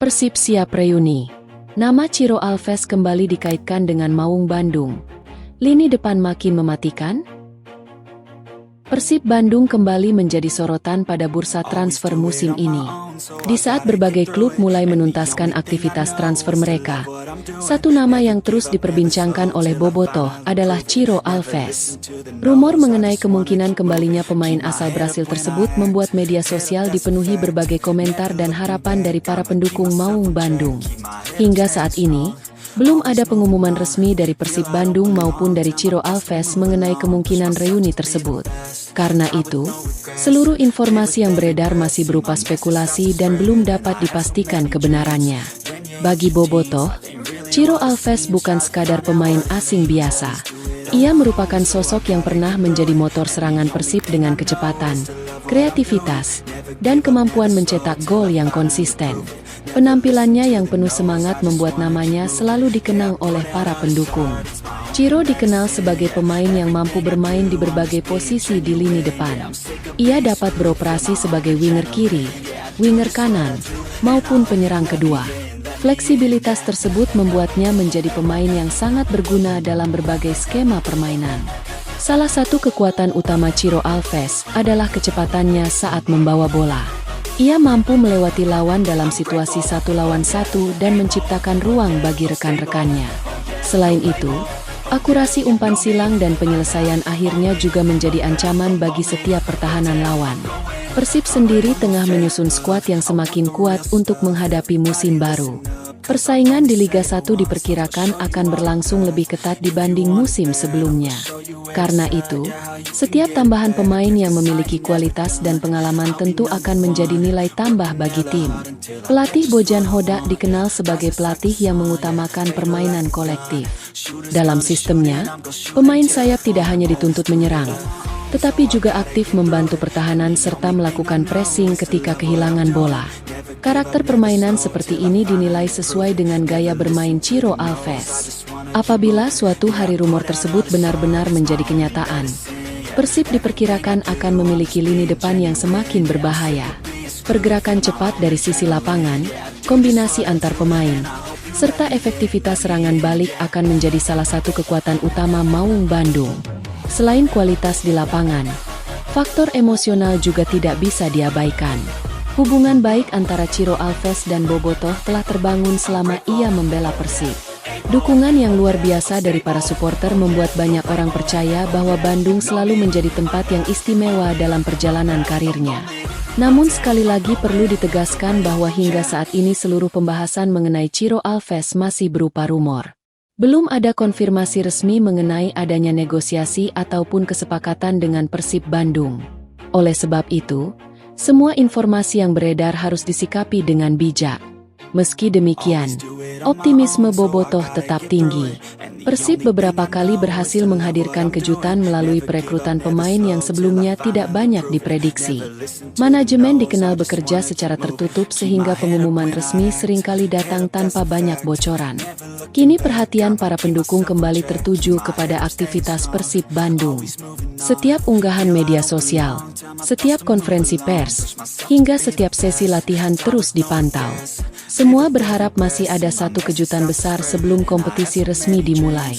Persib siap reuni. Nama Ciro Alves kembali dikaitkan dengan Maung Bandung. Lini depan makin mematikan? Persib Bandung kembali menjadi sorotan pada bursa transfer musim ini. Di saat berbagai klub mulai menuntaskan aktivitas transfer mereka, satu nama yang terus diperbincangkan oleh bobotoh adalah Ciro Alves. Rumor mengenai kemungkinan kembalinya pemain asal Brasil tersebut membuat media sosial dipenuhi berbagai komentar dan harapan dari para pendukung Maung Bandung. Hingga saat ini, belum ada pengumuman resmi dari Persib Bandung maupun dari Ciro Alves mengenai kemungkinan reuni tersebut. Karena itu, seluruh informasi yang beredar masih berupa spekulasi dan belum dapat dipastikan kebenarannya. Bagi bobotoh, Ciro Alves bukan sekadar pemain asing biasa. Ia merupakan sosok yang pernah menjadi motor serangan Persib dengan kecepatan, kreativitas, dan kemampuan mencetak gol yang konsisten. Penampilannya yang penuh semangat membuat namanya selalu dikenang oleh para pendukung. Ciro dikenal sebagai pemain yang mampu bermain di berbagai posisi di lini depan. Ia dapat beroperasi sebagai winger kiri, winger kanan, maupun penyerang kedua. Fleksibilitas tersebut membuatnya menjadi pemain yang sangat berguna dalam berbagai skema permainan. Salah satu kekuatan utama Ciro Alves adalah kecepatannya saat membawa bola. Ia mampu melewati lawan dalam situasi 1 lawan 1 dan menciptakan ruang bagi rekan-rekannya. Selain itu, akurasi umpan silang dan penyelesaian akhirnya juga menjadi ancaman bagi setiap pertahanan lawan. Persib sendiri tengah menyusun skuad yang semakin kuat untuk menghadapi musim baru. Persaingan di Liga 1 diperkirakan akan berlangsung lebih ketat dibanding musim sebelumnya. Karena itu, setiap tambahan pemain yang memiliki kualitas dan pengalaman tentu akan menjadi nilai tambah bagi tim. Pelatih Bojan Hodak dikenal sebagai pelatih yang mengutamakan permainan kolektif. Dalam sistemnya, pemain sayap tidak hanya dituntut menyerang, tetapi juga aktif membantu pertahanan serta melakukan pressing ketika kehilangan bola. Karakter permainan seperti ini dinilai sesuai dengan gaya bermain Ciro Alves. Apabila suatu hari rumor tersebut benar-benar menjadi kenyataan, Persib diperkirakan akan memiliki lini depan yang semakin berbahaya. Pergerakan cepat dari sisi lapangan, kombinasi antar pemain, serta efektivitas serangan balik akan menjadi salah satu kekuatan utama Maung Bandung. Selain kualitas di lapangan, faktor emosional juga tidak bisa diabaikan. Hubungan baik antara Ciro Alves dan bobotoh telah terbangun selama ia membela Persib. Dukungan yang luar biasa dari para supporter membuat banyak orang percaya bahwa Bandung selalu menjadi tempat yang istimewa dalam perjalanan karirnya. Namun sekali lagi perlu ditegaskan bahwa hingga saat ini seluruh pembahasan mengenai Ciro Alves masih berupa rumor. Belum ada konfirmasi resmi mengenai adanya negosiasi ataupun kesepakatan dengan Persib Bandung. Oleh sebab itu, semua informasi yang beredar harus disikapi dengan bijak. Meski demikian, optimisme bobotoh tetap tinggi. Persib beberapa kali berhasil menghadirkan kejutan melalui perekrutan pemain yang sebelumnya tidak banyak diprediksi. Manajemen dikenal bekerja secara tertutup sehingga pengumuman resmi seringkali datang tanpa banyak bocoran. Kini perhatian para pendukung kembali tertuju kepada aktivitas Persib Bandung. Setiap unggahan media sosial, setiap konferensi pers, hingga setiap sesi latihan terus dipantau. Semua berharap masih ada satu kejutan besar sebelum kompetisi resmi dimulai.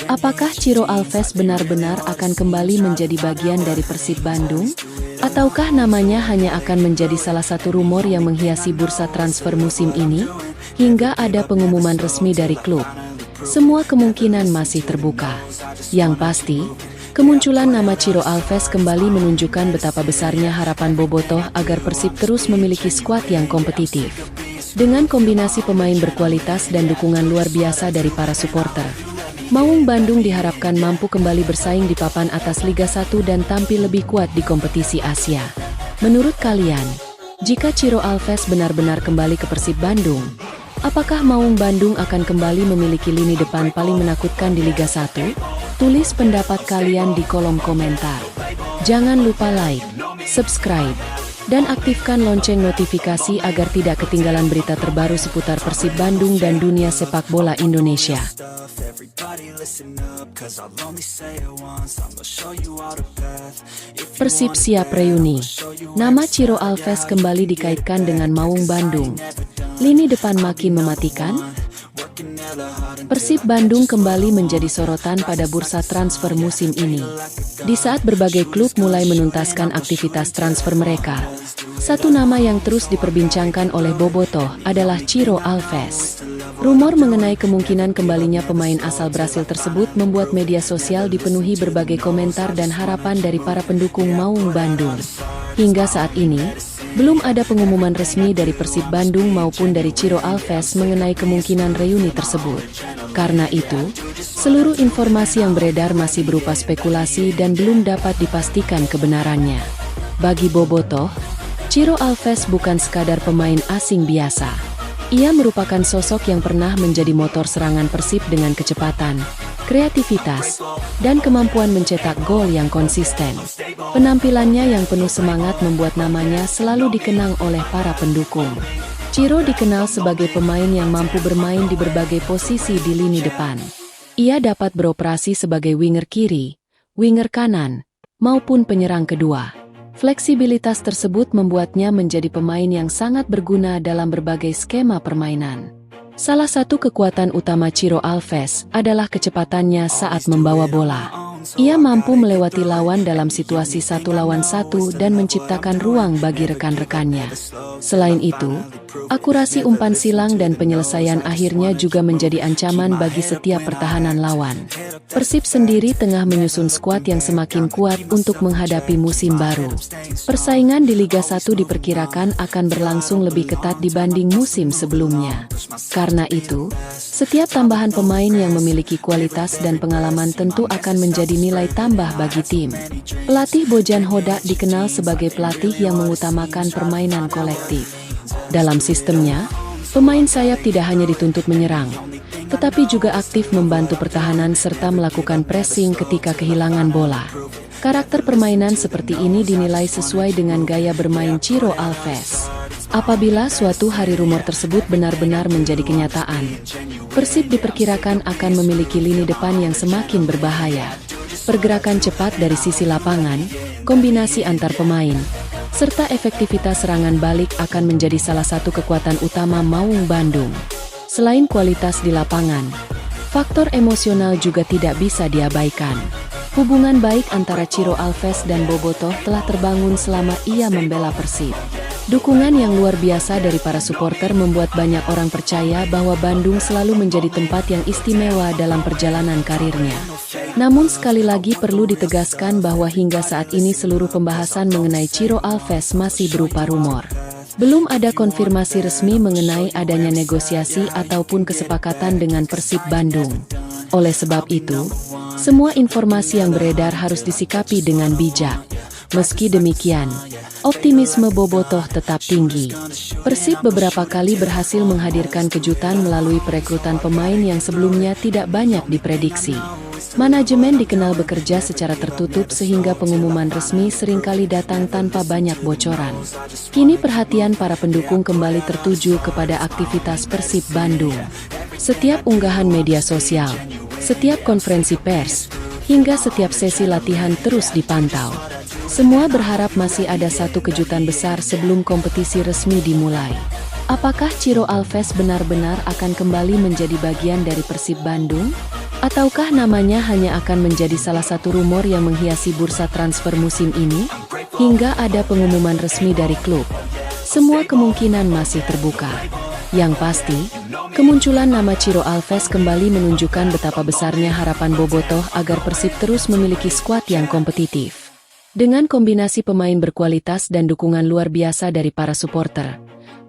Apakah Ciro Alves benar-benar akan kembali menjadi bagian dari Persib Bandung? Ataukah namanya hanya akan menjadi salah satu rumor yang menghiasi bursa transfer musim ini? Hingga ada pengumuman resmi dari klub, semua kemungkinan masih terbuka. Yang pasti, kemunculan nama Ciro Alves kembali menunjukkan betapa besarnya harapan bobotoh agar Persib terus memiliki skuad yang kompetitif. Dengan kombinasi pemain berkualitas dan dukungan luar biasa dari para supporter, Maung Bandung diharapkan mampu kembali bersaing di papan atas Liga 1 dan tampil lebih kuat di kompetisi Asia. Menurut kalian, jika Ciro Alves benar-benar kembali ke Persib Bandung, apakah Maung Bandung akan kembali memiliki lini depan paling menakutkan di Liga 1? Tulis pendapat kalian di kolom komentar. Jangan lupa like, subscribe, dan aktifkan lonceng notifikasi agar tidak ketinggalan berita terbaru seputar Persib Bandung dan dunia sepak bola Indonesia. Persib siap reuni. Nama Ciro Alves kembali dikaitkan dengan Maung Bandung. Lini depan makin mematikan? Persib Bandung kembali menjadi sorotan pada bursa transfer musim ini. Di saat berbagai klub mulai menuntaskan aktivitas transfer mereka, satu nama yang terus diperbincangkan oleh Bobotoh adalah Ciro Alves. Rumor mengenai kemungkinan kembalinya pemain asal Brasil tersebut membuat media sosial dipenuhi berbagai komentar dan harapan dari para pendukung Maung Bandung. Hingga saat ini, belum ada pengumuman resmi dari Persib Bandung maupun dari Ciro Alves mengenai kemungkinan reuni tersebut. Karena itu, seluruh informasi yang beredar masih berupa spekulasi dan belum dapat dipastikan kebenarannya. Bagi Bobotoh, Ciro Alves bukan sekadar pemain asing biasa. Ia merupakan sosok yang pernah menjadi motor serangan Persib dengan kecepatan, kreativitas, dan kemampuan mencetak gol yang konsisten. Penampilannya yang penuh semangat membuat namanya selalu dikenang oleh para pendukung. Ciro dikenal sebagai pemain yang mampu bermain di berbagai posisi di lini depan. Ia dapat beroperasi sebagai winger kiri, winger kanan, maupun penyerang kedua. Fleksibilitas tersebut membuatnya menjadi pemain yang sangat berguna dalam berbagai skema permainan. Salah satu kekuatan utama Ciro Alves adalah kecepatannya saat membawa bola. Ia mampu melewati lawan dalam situasi 1 lawan 1 dan menciptakan ruang bagi rekan-rekannya. Selain itu, akurasi umpan silang dan penyelesaian akhirnya juga menjadi ancaman bagi setiap pertahanan lawan. Persib sendiri tengah menyusun skuad yang semakin kuat untuk menghadapi musim baru. Persaingan di Liga 1 diperkirakan akan berlangsung lebih ketat dibanding musim sebelumnya. Karena itu, setiap tambahan pemain yang memiliki kualitas dan pengalaman tentu akan menjadi nilai tambah bagi tim. Pelatih Bojan Hodak dikenal sebagai pelatih yang mengutamakan permainan kolektif. Dalam sistemnya, pemain sayap tidak hanya dituntut menyerang, tetapi juga aktif membantu pertahanan serta melakukan pressing ketika kehilangan bola. Karakter permainan seperti ini dinilai sesuai dengan gaya bermain Ciro Alves. Apabila suatu hari rumor tersebut benar-benar menjadi kenyataan, Persib diperkirakan akan memiliki lini depan yang semakin berbahaya. Pergerakan cepat dari sisi lapangan, kombinasi antar pemain, serta efektivitas serangan balik akan menjadi salah satu kekuatan utama Maung Bandung. Selain kualitas di lapangan, faktor emosional juga tidak bisa diabaikan. Hubungan baik antara Ciro Alves dan Bobotoh telah terbangun selama ia membela Persib. Dukungan yang luar biasa dari para supporter membuat banyak orang percaya bahwa Bandung selalu menjadi tempat yang istimewa dalam perjalanan karirnya. Namun sekali lagi perlu ditegaskan bahwa hingga saat ini seluruh pembahasan mengenai Ciro Alves masih berupa rumor. Belum ada konfirmasi resmi mengenai adanya negosiasi ataupun kesepakatan dengan Persib Bandung. Oleh sebab itu, semua informasi yang beredar harus disikapi dengan bijak. Meski demikian, optimisme Bobotoh tetap tinggi. Persib beberapa kali berhasil menghadirkan kejutan melalui perekrutan pemain yang sebelumnya tidak banyak diprediksi. Manajemen dikenal bekerja secara tertutup sehingga pengumuman resmi seringkali datang tanpa banyak bocoran. Kini perhatian para pendukung kembali tertuju kepada aktivitas Persib Bandung. Setiap unggahan media sosial, setiap konferensi pers, hingga setiap sesi latihan terus dipantau. Semua berharap masih ada satu kejutan besar sebelum kompetisi resmi dimulai. Apakah Ciro Alves benar-benar akan kembali menjadi bagian dari Persib Bandung? Ataukah namanya hanya akan menjadi salah satu rumor yang menghiasi bursa transfer musim ini? Hingga ada pengumuman resmi dari klub, semua kemungkinan masih terbuka. Yang pasti, kemunculan nama Ciro Alves kembali menunjukkan betapa besarnya harapan Bobotoh agar Persib terus memiliki skuad yang kompetitif. Dengan kombinasi pemain berkualitas dan dukungan luar biasa dari para supporter,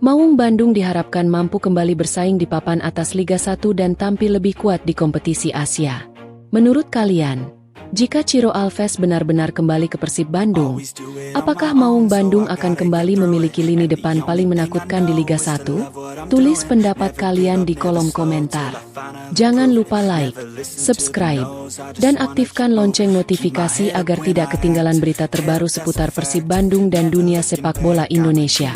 Maung Bandung diharapkan mampu kembali bersaing di papan atas Liga 1 dan tampil lebih kuat di kompetisi Asia. Menurut kalian, jika Ciro Alves benar-benar kembali ke Persib Bandung, apakah Maung Bandung akan kembali memiliki lini depan paling menakutkan di Liga 1? Tulis pendapat kalian di kolom komentar. Jangan lupa like, subscribe, dan aktifkan lonceng notifikasi agar tidak ketinggalan berita terbaru seputar Persib Bandung dan dunia sepak bola Indonesia.